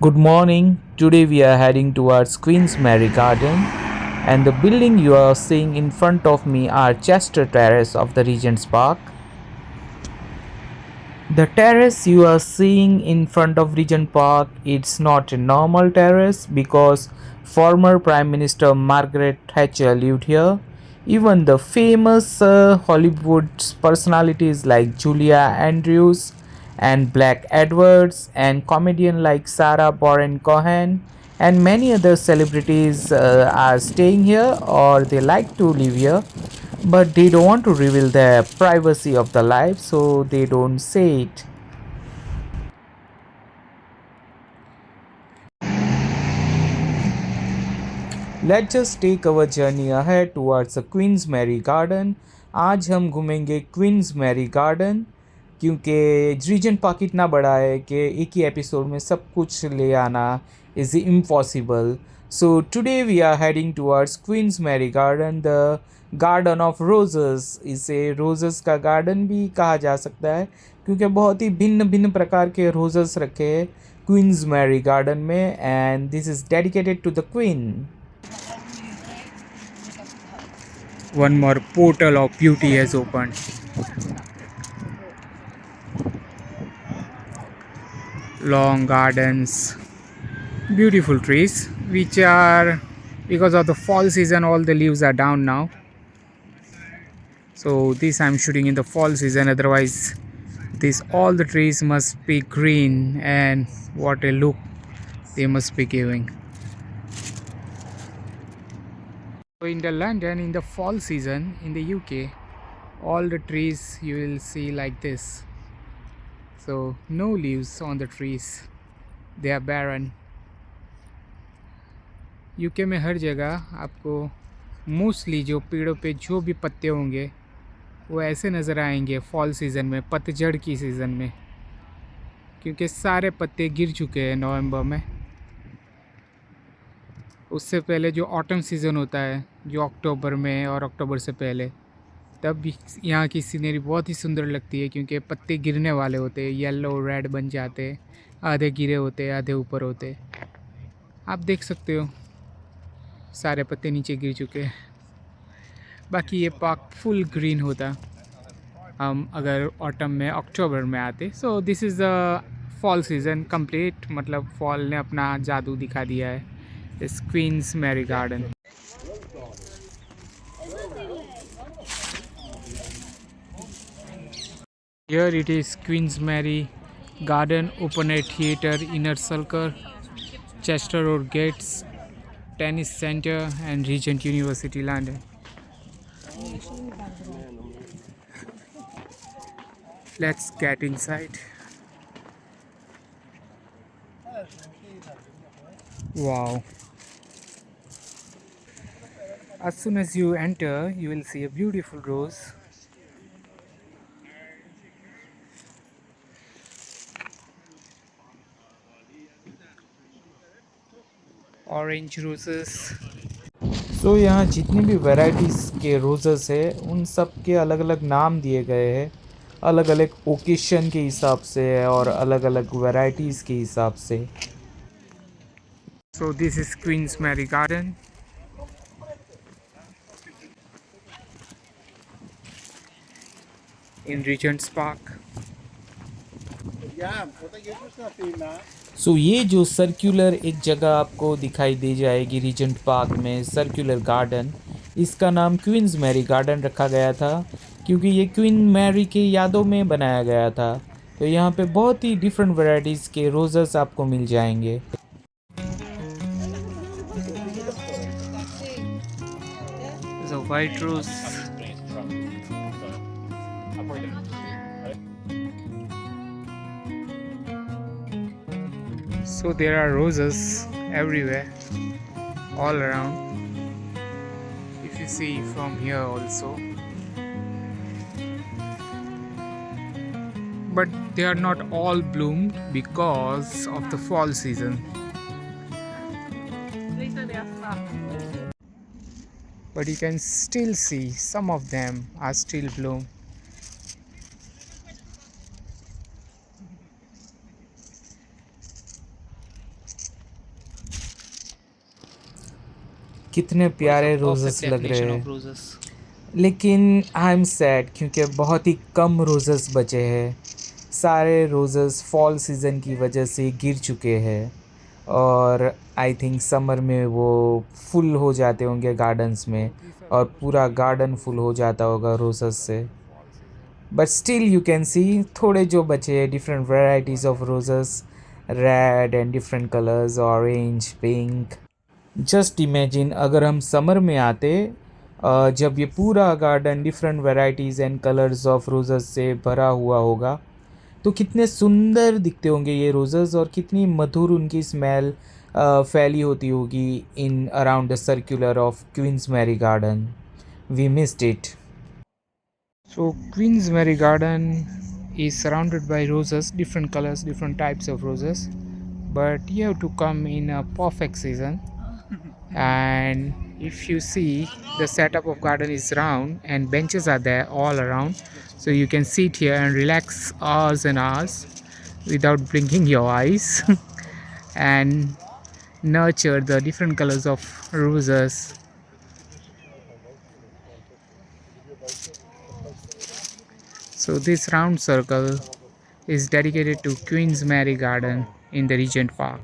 Good morning. Today we are heading towards Queen's Mary Garden, and the building you are seeing in front of me are Chester Terrace of the Regent's Park. The terrace you are seeing in front of Regent Park, it's not a normal terrace because former Prime Minister Margaret Thatcher lived here. Even the famous Hollywood personalities like Julia Andrews and Black Edwards and comedian like Sarah Baron Cohen and many other celebrities are staying here or they like to live here, but they don't want to reveal their privacy of the life, so they don't say it. Let's just take our journey ahead towards the Queen's Mary Garden. आज हम घूमेंगे queen's Mary garden, क्योंकि reason park इतना बड़ा है कि एक ही episode में सब कुछ ले आना is impossible. So today we are heading towards Queens Mary Garden, the garden of roses. इसे रोजेस का गार्डन भी कहा जा सकता है क्योंकि बहुत ही भिन्न भिन्न प्रकार के रोजेस रखे हैं क्वींस मैरी गार्डन में, and this is dedicated to the queen. One more portal of beauty has opened. Long gardens, beautiful trees, which are, because of the fall season, all the leaves are down now. So this I'm shooting in the fall season, otherwise this all the trees must be green, and what a look they must be giving. So in the London, in the fall season in the UK, all the trees you will see like this. So no leaves on the trees, they are barren. UK में हर जगह आपको mostly जो पेड़ों पे जो भी पत्ते होंगे वो ऐसे नज़र आएंगे फॉल सीज़न में, पतझड़ की सीज़न में, क्योंकि सारे पत्ते गिर चुके हैं नवंबर में. उससे पहले जो ऑटम सीज़न होता है, जो अक्टूबर में और अक्टूबर से पहले, तब भी यहाँ की सीनरी बहुत ही सुंदर लगती है क्योंकि पत्ते गिरने वाले होते हैं, येलो रेड बन जाते, आधे गिरे होते आधे ऊपर होते. आप देख सकते हो सारे पत्ते नीचे गिर चुके हैं. बाकी ये पार्क फुल ग्रीन होता हम अगर ऑटम में अक्टूबर में आते. So this is the fall season complete, मतलब फॉल ने अपना जादू दिखा दिया है इस Queens Mary Garden. Here it is Queen's Mary Garden, Open Air Theatre, Inner Circle, Chester Road Gates, Tennis Centre and Regent University London. Let's get inside. Wow. As soon as you enter, you will see a beautiful rose. Orange roses. So यहाँ जितनी भी varieties के roses है उन सब के अलग अलग नाम दिए गए हैं, अलग अलग ओकेशन के हिसाब से और अलग अलग वैरायटीज़ के हिसाब से. So this is Queen's Mary Garden. In Regent's Park. सो ये जो सर्कुलर एक जगह आपको दिखाई दे जाएगी रीजेंट पार्क में, सर्कुलर गार्डन, इसका नाम क्वींस मैरी गार्डन रखा गया था क्योंकि ये क्वीन मैरी के यादों में बनाया गया था. तो यहाँ पे बहुत ही डिफरेंट वैरायटीज़ के रोजेस आपको मिल जाएंगे. White rose. So there are roses everywhere, all around. If you see from here also, but they are not all bloomed because of the fall season. But you can still see some of them are still bloom. कितने What is a प्यारे perfect roses लग रहे definition of हैं। roses? लेकिन I am sad क्योंकि बहुत ही कम roses बचे हैं। सारे रोजेस फॉल सीज़न की वजह से गिर चुके हैं और आई थिंक समर में वो फुल हो जाते होंगे गार्डन्स में So these are और supposed to पूरा be गार्डन rose फुल हो जाता होगा रोजेस से। fall season. But still you can see थोड़े जो बचे हैं different varieties of roses, red and different colours, orange, pink. Just imagine अगर हम समर में आते, जब ये पूरा garden different varieties and colours of roses से भरा हुआ होगा तो कितने सुंदर दिखते होंगे ये रोजेस और कितनी मधुर उनकी स्मेल फैली होती होगी in around the circular of Queens Mary Garden. We missed it. So Queensberry Garden is surrounded by roses, different colors, different types of roses. But you have to come in a perfect season. And if you see, the setup of garden is round and benches are there all around. So you can sit here and relax hours and hours without blinking your eyes and nurture the different colors of roses. So this round circle is dedicated to Queen's Mary Garden in the Regent Park.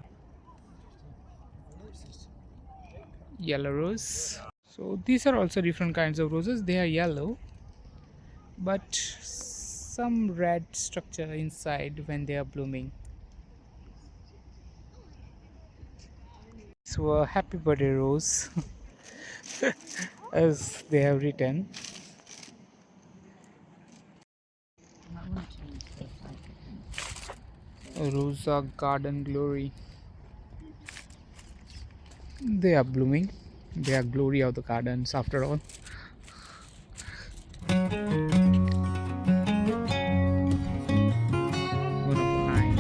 Yellow rose. So these are also different kinds of roses. They are yellow, but some red structure inside when they are blooming. So a happy birthday rose, as they have written. Rosa Garden Glory. They are blooming. They are glory of the gardens after all. One of a kind.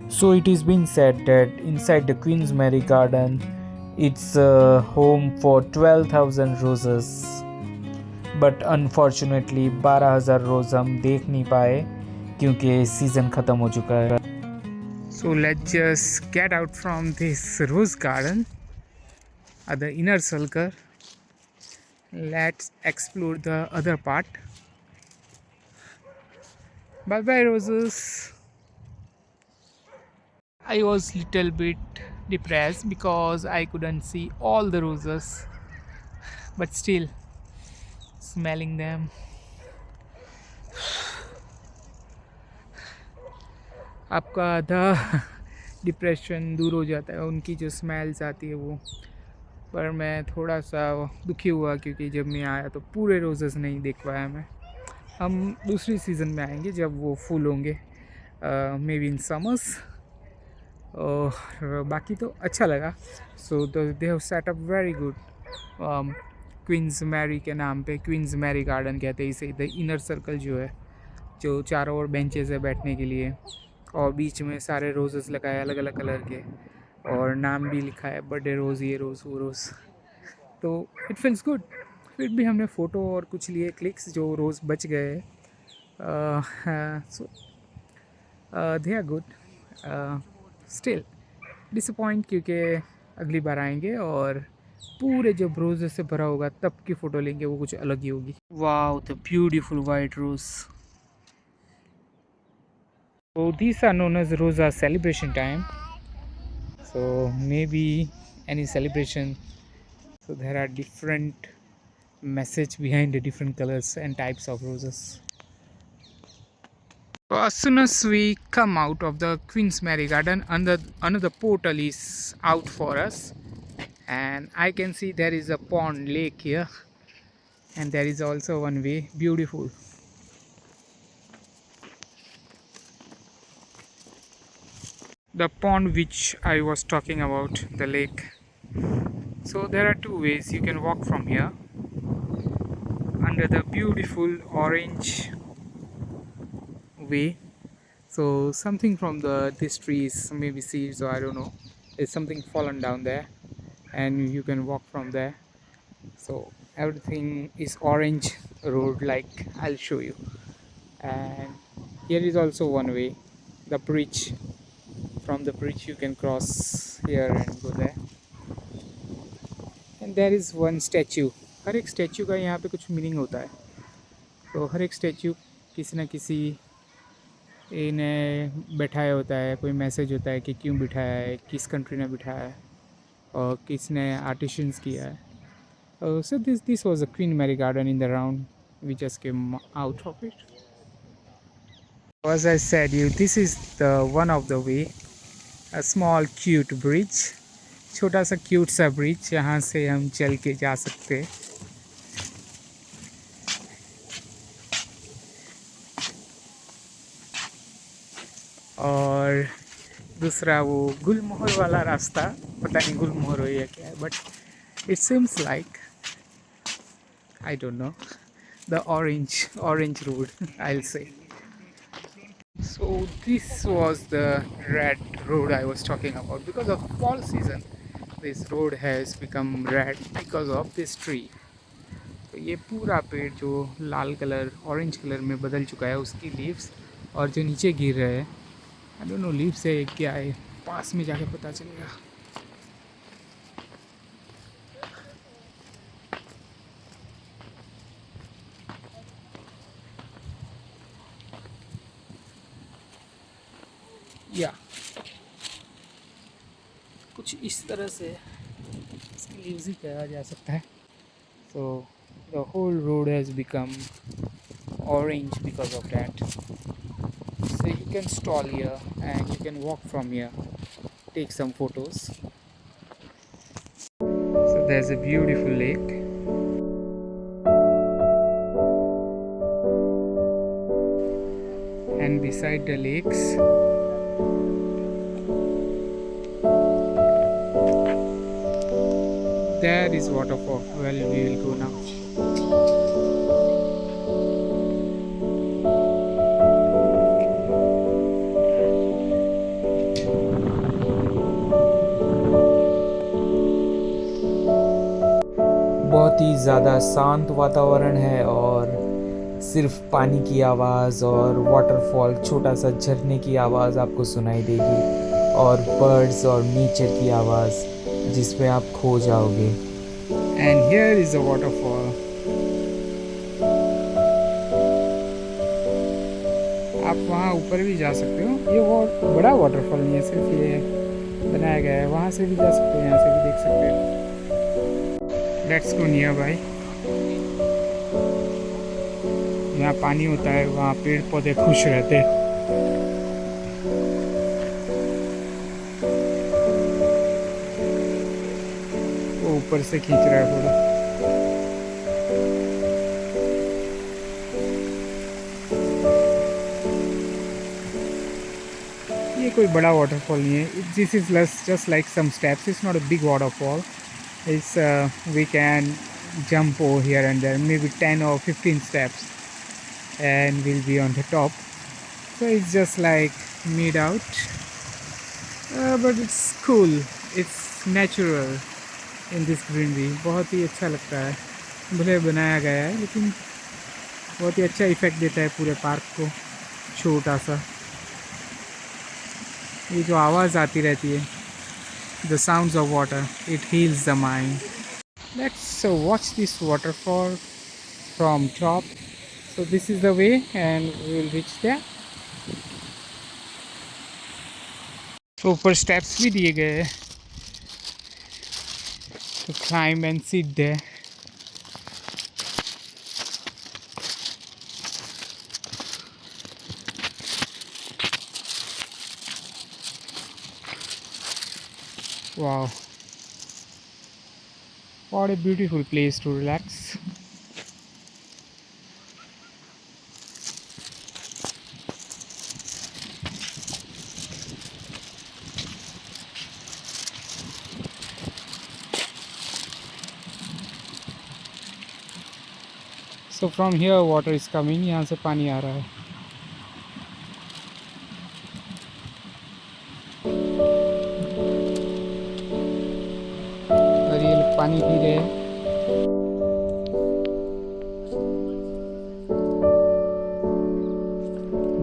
So it is been said that inside the Queen's Mary Garden, it's home for 12,000 roses. But unfortunately 12,000 रोज हम देख नहीं पाए क्योंकि season ख़त्म हो चुका है। So let's just get out from this rose garden at the inner circle. Let's explore the other part. Bye bye roses. I was little bit depressed because I couldn't see all the roses, but still smelling them, आपका आधा depression दूर हो जाता है उनकी जो smells आती है वो। पर मैं थोड़ा सा दुखी हुआ क्योंकि जब मैं आया तो पूरे रोजेस नहीं देख पाया मैं। हम दूसरी सीज़न में आएंगे जब वो फुल होंगे, मे बी इन समर्स। और बाकी तो अच्छा लगा। So they have set up very good. Queen's Mary के नाम पे क्वींस मैरी गार्डन कहते हैं इसे। द इनर सर्कल जो है, जो चारों ओर बेंचेस है बैठने के लिए, और बीच में सारे रोजेस लगाए अलग अलग कलर के, और नाम भी लिखा है बर्थडे रोज़, ये रोज़ वो रोज़। तो इट फील्स गुड। फिर भी हमने फ़ोटो और कुछ लिए क्लिक्स जो रोज़ बच गए। So they are good. Still disappoint क्योंकि अगली बार आएंगे और पूरे जब रोज़ से भरा होगा तब की फ़ोटो लेंगे, वो कुछ अलग ही होगी। Wow the beautiful white rose. So these are known as Rosa celebration time. So maybe any celebration. So there are different message behind the different colors and types of roses. So as soon as we come out of the Queen's Mary Garden, another portal is out for us, and I can see there is a pond lake here, and there is also one way. Beautiful. The pond which I was talking about, the lake. So there are two ways you can walk from here under the beautiful orange way. So something from this tree is maybe seeds, or I don't know, is something fallen down there, and you can walk from there. So everything is orange road, like I'll show you. And here is also one way, the bridge from the bridge you can cross here and go there. And there is one statue. हर एक statue का यहाँ पे कुछ meaning होता है. तो हर एक statue किसी न किसी इन्हें बैठाया होता है, कोई मैसेज होता है कि क्यों बिठाया है, किस कंट्री ने बिठाया है और किसने आर्टिशंस किया है. So this was a Queen Mary Garden in the round. We just came out of it. As I said you, this is the one of the way, a small cute bridge. छोटा सा cute सा bridge, यहाँ से हम चल के जा सकते हैं. और दूसरा वो गुलमोहर वाला रास्ता, पता नहीं गुलमोहर हो या क्या है, but it seems like, I don't know, the orange road, I'll say. So this was the red road I was talking about. Because of fall season, this road has become red because of this tree. तो ये पूरा पेड़ जो लाल colour orange colour में बदल चुका है, उसकी लीव्स और जो नीचे गिर रहे हैं, आई डोंट नो लीव्स है क्या है, पास में जाके पता चलेगा. या कुछ इस तरह से इसकी लीव्स ही कहा जा सकता है. So the whole road has become orange because of that. So you can stall here and you can walk from here, take some photos. So there's a beautiful lake. And beside the lakes, there is waterfall. Well, we will go now. बहुत ही ज़्यादा शांत वातावरण है और सिर्फ पानी की आवाज़ और वाटरफॉल, छोटा सा झरने की आवाज़ आपको सुनाई देगी और बर्ड्स और नेचर की आवाज़ जिसमें आप खो जाओगे. And here is a waterfall. आप वहाँ ऊपर भी जा सकते हो. ये बहुत बड़ा वाटरफॉल नहीं है, सिर्फ ये बनाया गया है. वहाँ से भी जा सकते हो, यहाँ से भी देख सकते हो. Let's go near by. यहाँ पानी होता है, वहाँ पेड़ पौधे खुश रहते हैं. वो ऊपर से खींच रहा है फोटो. ये कोई बड़ा वाटरफॉल नहीं है. This is just like some steps. It's not a big waterfall. It's we can jump over here and there, maybe 10 or 15 steps, and we'll be on the top. So it's just like made out, but it's cool. It's natural in this greenery. बहुत ही अच्छा लगता है. भले बनाया गया है लेकिन बहुत ही अच्छा इफेक्ट देता है पूरे पार्क को. छोटा सा ये जो आवाज़ आती रहती है, the sounds of water, it heals the mind. Let's watch this waterfall from top. So this is the way and we will reach there. So ऊपर steps भी दिए गए हैं to climb and sit there. Wow, what a beautiful place to relax. So from here water is coming. यहाँ से पानी आ रहा है. और ये लोग पानी पी रहे हैं.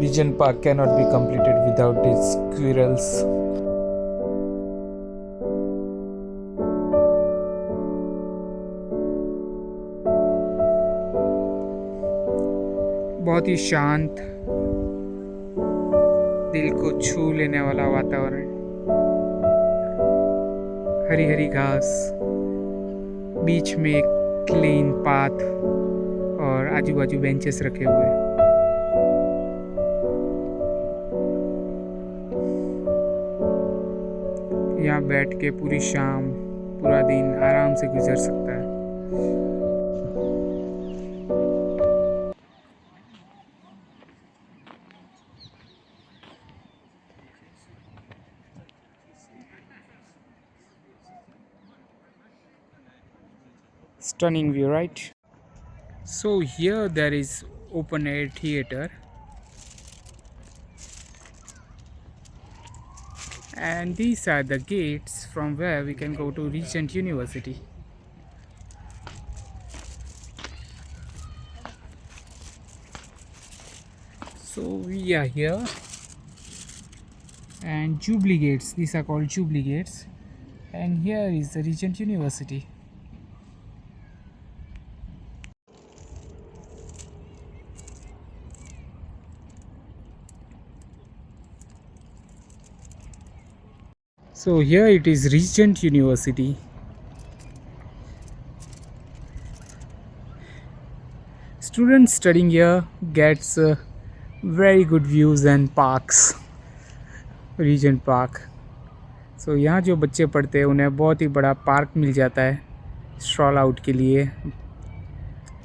Vision Park cannot be completed without its squirrels. बहुत ही शांत, दिल को छू लेने वाला वातावरण, हरी हरी घास, बीच में एक क्लीन पाथ और आजू बाजू बेंचेस रखे हुए। यहाँ बैठ के पूरी शाम, पूरा दिन आराम से गुजर सकता है। Stunning view, right? So here there is open air theater, and these are the gates from where we can go to Regent University. So we are here, and Jubilee Gates, these are called Jubilee Gates, and here is the Regent University. So here it is Regent University. Students studying here gets very good views and parks, Regent Park. So यहाँ जो बच्चे पढ़ते हैं उन्हें बहुत ही बड़ा park मिल जाता है स्ट्रॉल आउट के लिए।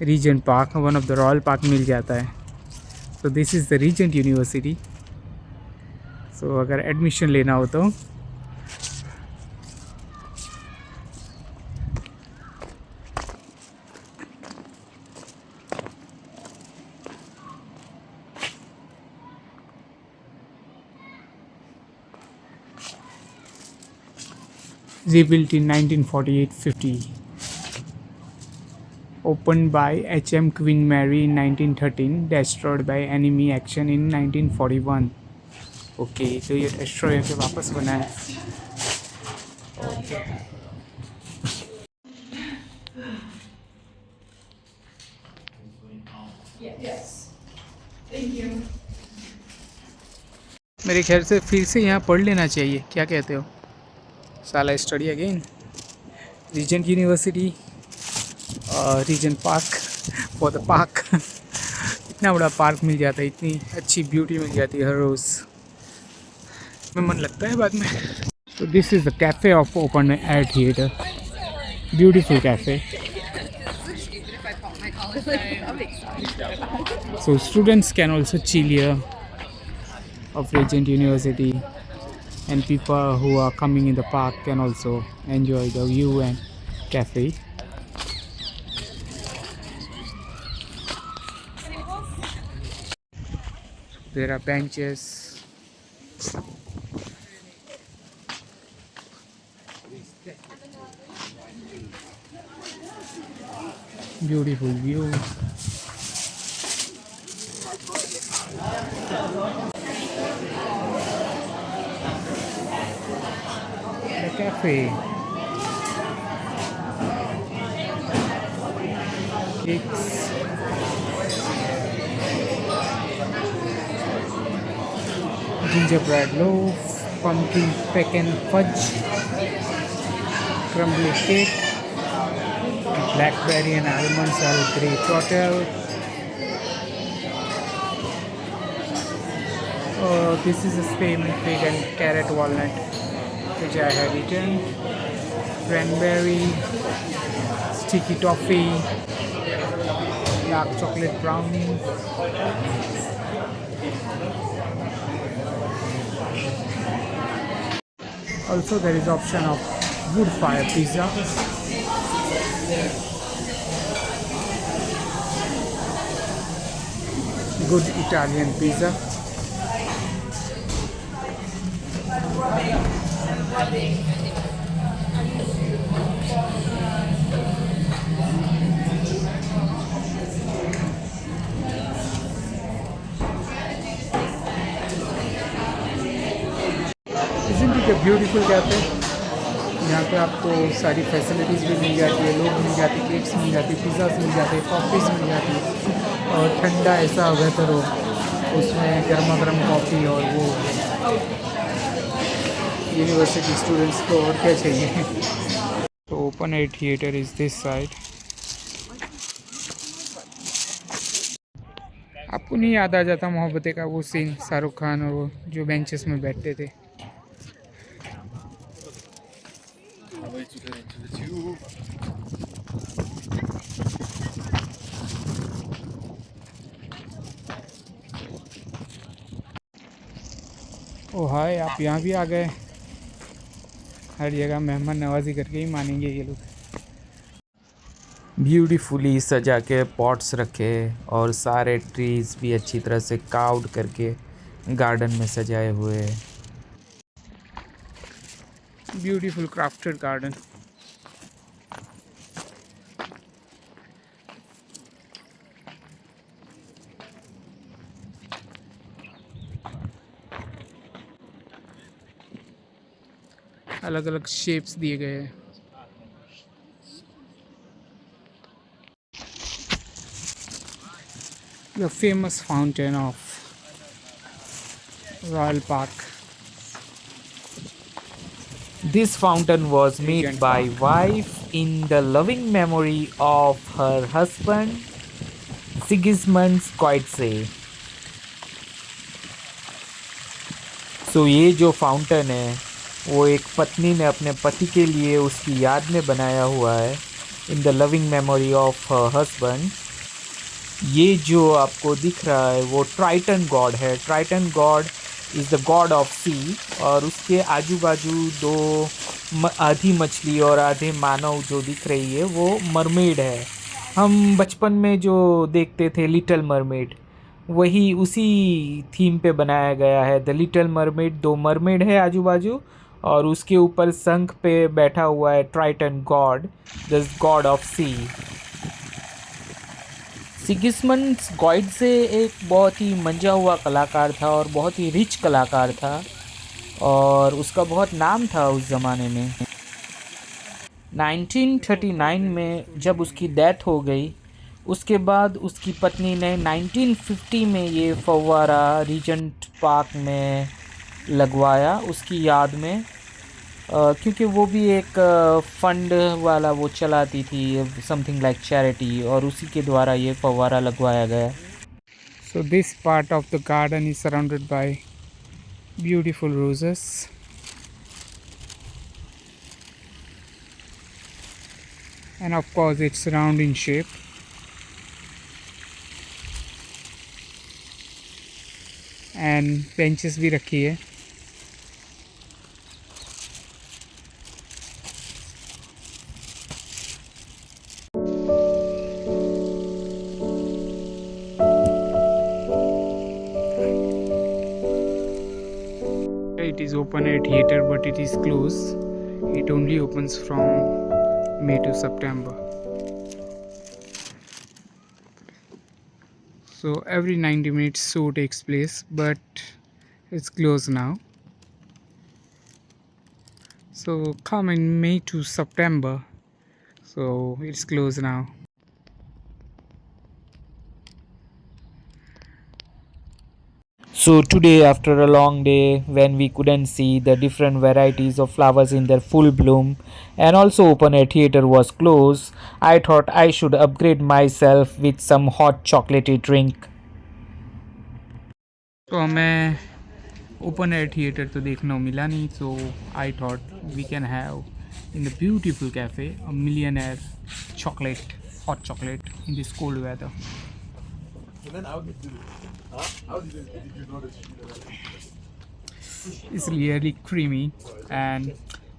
Regent park, one of the royal park मिल जाता है। So this is the Regent university. सो अगर एडमिशन लेना हो तो rebuilt in 1948-50, opened by H.M. Queen Mary in 1913, destroyed by enemy action in 1941. Okay, तो ये destroy के वापस बना है। ओके, मेरे ख्याल से फिर से यहाँ पढ़ लेना चाहिए, क्या कहते हो? साला स्टडी अगेन। रीजेंट यूनिवर्सिटी और Regent Park for the park. इतना बड़ा पार्क मिल जाता है, इतनी अच्छी ब्यूटी मिल जाती है हर रोज़, में मन लगता है बाद में। तो this is the cafe of open air theatre, beautiful cafe. So students can also chill here of Regent University, and people who are coming in the park can also enjoy the view and cafe. There are benches. Beautiful view. The cafe. Cakes. Gingerbread loaf, pumpkin pecan fudge, crumbly cake, blackberry and almonds Earl Grey Hotel. Oh, this is a stamen fig and carrot walnut, which I had eaten. Cranberry, sticky toffee, dark chocolate brownie. Also, there is option of wood fire pizza. Good Italian pizza. Isn't it a beautiful cafe? यहाँ पे आपको सारी facilities भी मिल जाती है, लोग मिल जाते हैं, केक्स मिल जाती है, पिज़्ज़ास मिल जाते हैं, कॉफ़ीज़ मिल जाती है, और ठंडा ऐसा बेहतर हो, उसमें गर्मा गर्म कॉफ़ी और वो यूनिवर्सिटी स्टूडेंट्स को और क्या चाहिए। तो open air theatre is this side. आपको नहीं याद आ जाता मोहब्बतें का वो सीन, शाहरुख खान और वो जो बेंचेस में बैठते थे। ओ हाय, आप यहाँ भी आ गए। हर जगह मेहमान नवाजी करके ही मानेंगे ये लोग। ब्यूटीफुली सजा के पॉट्स रखे और सारे ट्रीज भी अच्छी तरह से काउड करके गार्डन में सजाए हुए। Beautiful crafted garden. अलग अलग शेप्स दिए गए हैं। The famous fountain of Royal Park. This fountain was made Regent by Park. wife in the loving memory of her husband Sigismund Koitze. So ये जो फाउंटेन है वो एक पत्नी ने अपने पति के लिए उसकी याद में बनाया हुआ है, in the loving memory of her husband. ये जो आपको दिख रहा है वो ट्राइटन गॉड है। Triton god is the god of sea, और उसके आजू बाजू दो आधी मछली और आधे मानव जो दिख रही है वो मरमेड है। हम बचपन में जो देखते थे लिटिल मरमेड, वही उसी थीम पे बनाया गया है। द लिटिल मरमेड, दो मरमेड है आजू बाजू और उसके ऊपर शंख पे बैठा हुआ है Triton god, the god of sea. Sigismund Goetze एक बहुत ही मंजा हुआ कलाकार था और बहुत ही रिच कलाकार था और उसका बहुत नाम था उस ज़माने में। 1939 में जब उसकी डेथ हो गई, उसके बाद उसकी पत्नी ने 1950 में ये फव्वारा रीजेंट पार्क में लगवाया उसकी याद में, क्योंकि वो भी एक फंड वाला वो चलाती थी, समथिंग लाइक चैरिटी, और उसी के द्वारा ये फव्वारा लगवाया गया। So this part of the garden is surrounded by beautiful roses. And of course it's round in shape. And benches भी रखी है। It is open air theater but it is closed. It only opens from May to September. So every 90 minutes show takes place, but it's closed now. So come in May to September. So it's closed now. So today, after a long day when we couldn't see the different varieties of flowers in their full bloom and also open air theater was closed, I thought I should upgrade myself with some hot chocolatey drink. तो हमें open air theatre तो देखना मिला नहीं, so I thought we can have in the beautiful cafe a millionaire chocolate, hot chocolate in this cold weather. It's really creamy and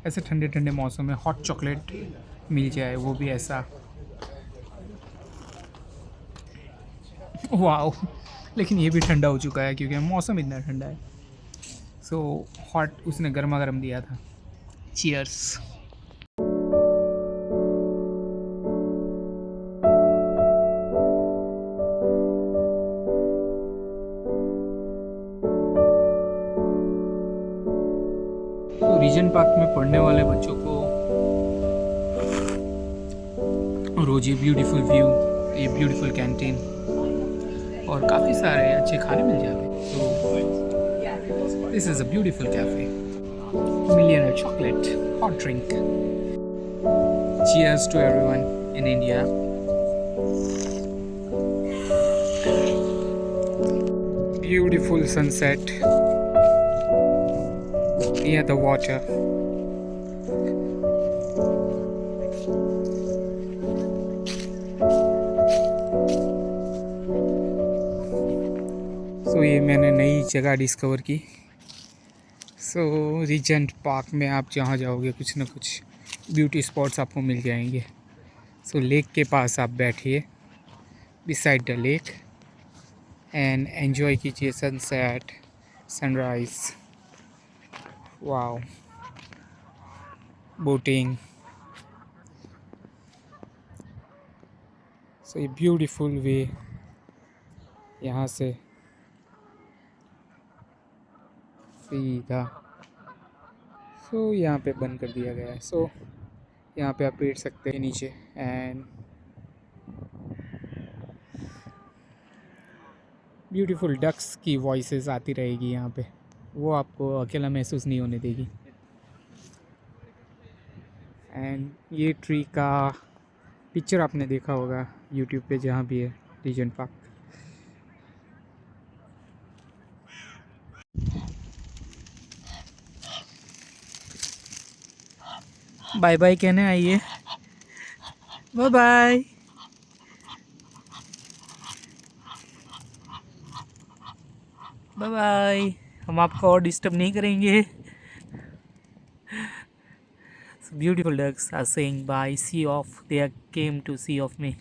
ऐसे ठंडे ठंडे मौसम में हॉट चॉकलेट मिल जाए, वो भी ऐसा, वाओ। लेकिन ये भी ठंडा हो चुका है क्योंकि मौसम इतना ठंडा है। सो हॉट उसने गर्मा गर्म दिया था। चीयर्स। तो रीजन पार्क में पढ़ने वाले बच्चों को रोज ये ब्यूटीफुल व्यू, ये ब्यूटीफुल कैंटीन और काफ़ी सारे अच्छे खाने मिल जाते हैं। सो this is a beautiful cafe, millionaire chocolate hot drink. Cheers to everyone in India. Beautiful sunset near the water. सो ये मैंने नई जगह डिस्कवर की। सो रीजेंट पार्क में आप जहाँ जाओगे कुछ ना कुछ ब्यूटी स्पॉट्स आपको मिल जाएंगे। सो लेक के पास आप बैठिए beside the lake and enjoy कीजिए सनसेट, सनराइज, वाओ, बोटिंग। सो ये ब्यूटीफुल वे यहाँ से सीधा। सो यहाँ पे बंद कर दिया गया है। सो यहाँ पे आप बैठ सकते हैं नीचे एंड ब्यूटीफुल डक्स की वॉइसेस आती रहेगी यहाँ पे, वो आपको अकेला महसूस नहीं होने देगी। एंड ये ट्री का पिक्चर आपने देखा होगा यूट्यूब पे जहाँ भी है रीजन पार्क। बाय बाय कहने आइए, बाय बाय। बाय बाय, हम आपको और डिस्टर्ब नहीं करेंगे। Beautiful ducks are saying bye, see off. They came to see off me.